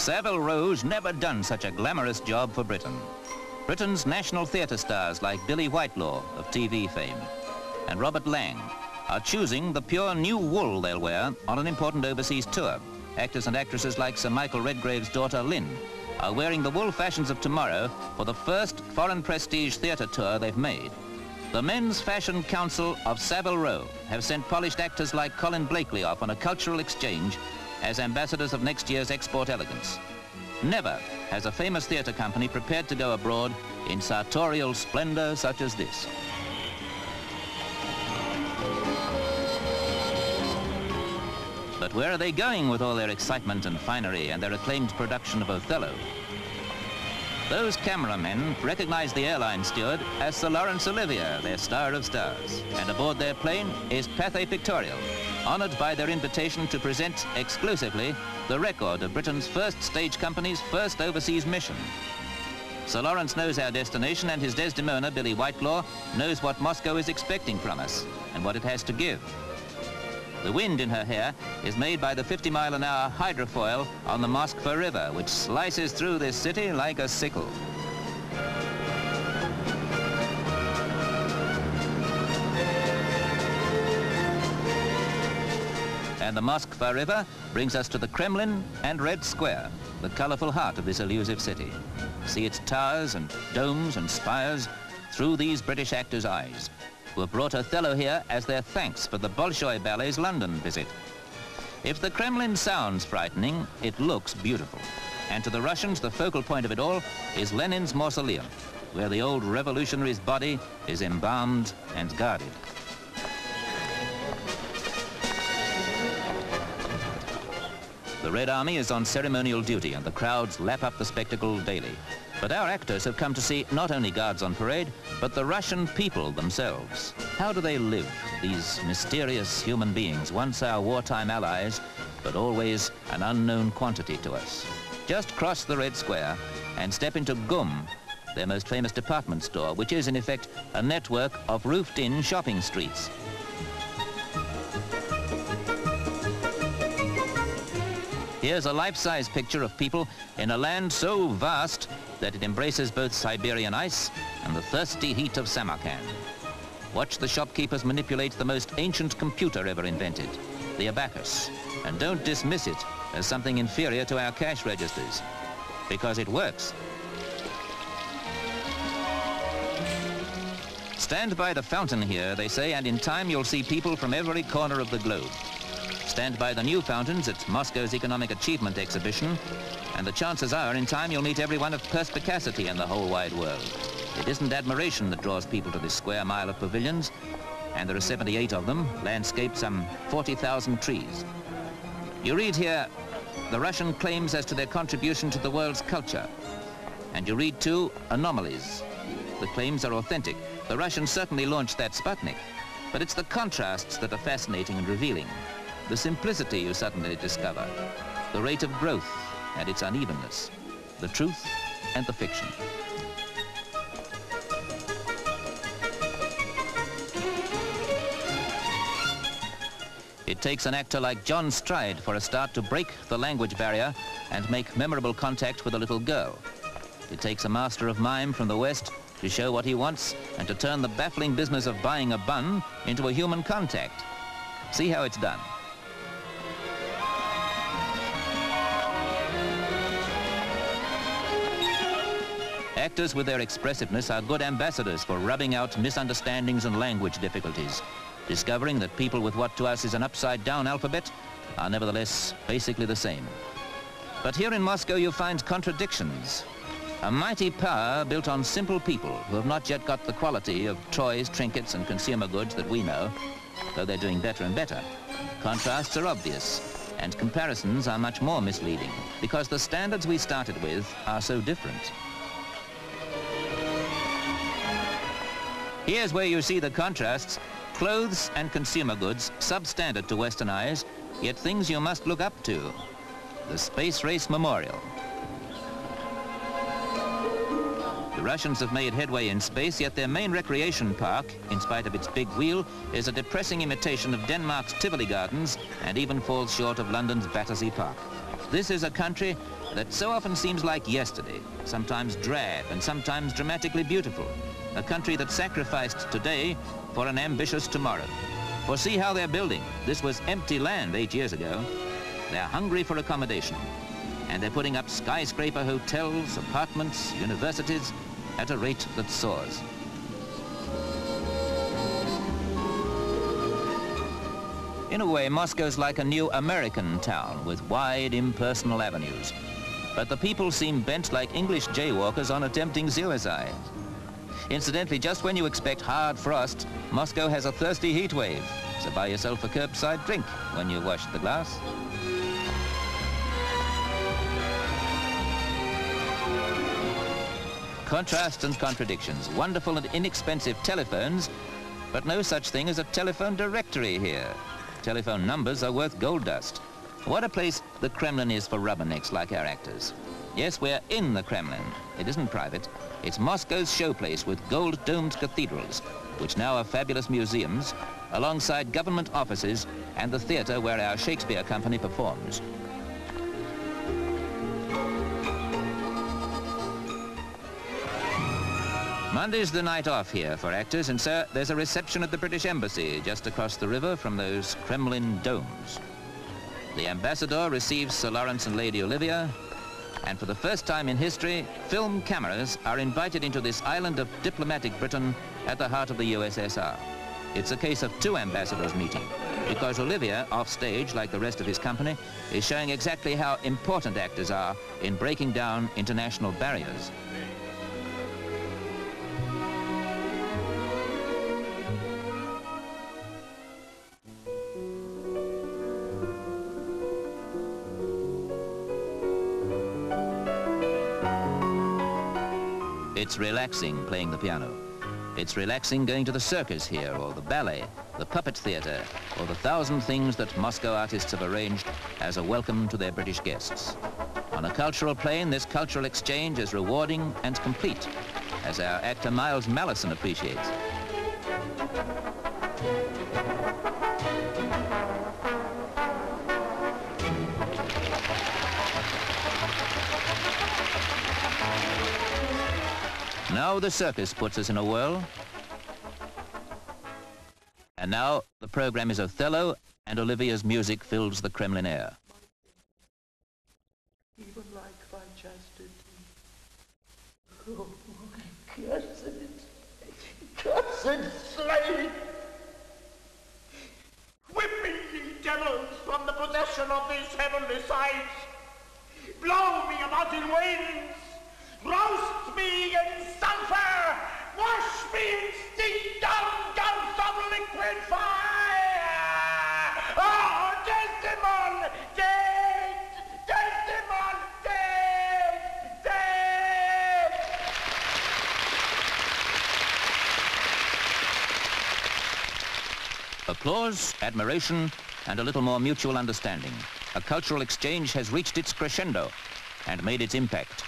Savile Row's never done such a glamorous job for Britain. Britain's national theatre stars like Billy Whitelaw of TV fame and Robert Lang are choosing the pure new wool they'll wear on an important overseas tour. Actors and actresses like Sir Michael Redgrave's daughter Lynn are wearing the wool fashions of tomorrow for the first foreign prestige theatre tour they've made. The Men's Fashion Council of Savile Row have sent polished actors like Colin Blakely off on a cultural exchange as ambassadors of next year's Export Elegance. Never has a famous theatre company prepared to go abroad in sartorial splendor such as this. But where are they going with all their excitement and finery and their acclaimed production of Othello? Those cameramen recognize the airline steward as Sir Laurence Olivier, their star of stars. And aboard their plane is Pathé Pictorial, honored by their invitation to present exclusively the record of Britain's first stage company's first overseas mission. Sir Laurence knows our destination, and his Desdemona, Billy Whitelaw, knows what Moscow is expecting from us and what it has to give. The wind in her hair is made by the 50-mile-an-hour hydrofoil on the Moskva River, which slices through this city like a sickle. And the Moskva River brings us to the Kremlin and Red Square, the colorful heart of this elusive city. See its towers and domes and spires through these British actors' eyes, who have brought Othello here as their thanks for the Bolshoi Ballet's London visit. If the Kremlin sounds frightening, it looks beautiful. And to the Russians, the focal point of it all is Lenin's mausoleum, where the old revolutionary's body is embalmed and guarded. The Red Army is on ceremonial duty, and the crowds lap up the spectacle daily. But our actors have come to see not only guards on parade, but the Russian people themselves. How do they live, these mysterious human beings, once our wartime allies, but always an unknown quantity to us? Just cross the Red Square and step into GUM, their most famous department store, which is in effect a network of roofed-in shopping streets. Here's a life-size picture of people in a land so vast that it embraces both Siberian ice and the thirsty heat of Samarkand. Watch the shopkeepers manipulate the most ancient computer ever invented, the abacus, and don't dismiss it as something inferior to our cash registers, because it works. Stand by the fountain here, they say, and in time you'll see people from every corner of the globe. Stand by the new fountains at Moscow's Economic Achievement Exhibition, and the chances are in time you'll meet everyone of perspicacity in the whole wide world. It isn't admiration that draws people to this square mile of pavilions, and there are 78 of them, landscaped some 40,000 trees. You read here the Russian claims as to their contribution to the world's culture, and you read too anomalies. The claims are authentic. The Russians certainly launched that Sputnik, but it's the contrasts that are fascinating and revealing. The simplicity you suddenly discover, the rate of growth and its unevenness, the truth and the fiction. It takes an actor like John Stride for a start to break the language barrier and make memorable contact with a little girl. It takes a master of mime from the West to show what he wants and to turn the baffling business of buying a bun into a human contact. See how it's done. Actors with their expressiveness are good ambassadors for rubbing out misunderstandings and language difficulties, discovering that people with what to us is an upside-down alphabet are nevertheless basically the same. But here in Moscow you find contradictions. A mighty power built on simple people who have not yet got the quality of toys, trinkets and consumer goods that we know, though they're doing better and better. Contrasts are obvious, and comparisons are much more misleading, because the standards we started with are so different. Here's where you see the contrasts. Clothes and consumer goods, substandard to Western eyes, yet things you must look up to. The Space Race Memorial. The Russians have made headway in space, yet their main recreation park, in spite of its big wheel, is a depressing imitation of Denmark's Tivoli Gardens and even falls short of London's Battersea Park. This is a country that so often seems like yesterday, sometimes drab and sometimes dramatically beautiful. A country that sacrificed today for an ambitious tomorrow. For see how they're building. This was empty land 8 years ago. They're hungry for accommodation. And they're putting up skyscraper hotels, apartments, universities at a rate that soars. In a way, Moscow's like a new American town with wide, impersonal avenues. But the people seem bent like English jaywalkers on attempting suicide. Incidentally, just when you expect hard frost, Moscow has a thirsty heat wave. So buy yourself a curbside drink when you wash the glass. Contrasts and contradictions, wonderful and inexpensive telephones, but no such thing as a telephone directory here. Telephone numbers are worth gold dust. What a place the Kremlin is for rubbernecks like our actors. Yes, we're in the Kremlin. It isn't private. It's Moscow's showplace with gold-domed cathedrals, which now are fabulous museums, alongside government offices and the theater where our Shakespeare company performs. Monday's the night off here for actors, and so there's a reception at the British Embassy just across the river from those Kremlin domes. The ambassador receives Sir Lawrence and Lady Olivia, and for the first time in history, film cameras are invited into this island of diplomatic Britain at the heart of the USSR. It's a case of two ambassadors meeting, because Olivia, off stage like the rest of his company, is showing exactly how important actors are in breaking down international barriers. It's relaxing playing the piano. It's relaxing going to the circus here, or the ballet, the puppet theater, or the thousand things that Moscow artists have arranged as a welcome to their British guests. On a cultural plane, this cultural exchange is rewarding and complete, as our actor Miles Mallison appreciates. Now the circus puts us in a whirl. And now the program is Othello, and Olivia's music fills the Kremlin air. Even like thy chastity. Oh, cursed slave! Whip me, ye devils, from the possession of these heavenly sights. Blow me about in winds. Roast me in sulphur! Wash me in steam down gulfs of liquid fire! Oh, Desdemon! Dead! Desdemon! Dead! Dead! Applause, admiration, and a little more mutual understanding. A cultural exchange has reached its crescendo and made its impact.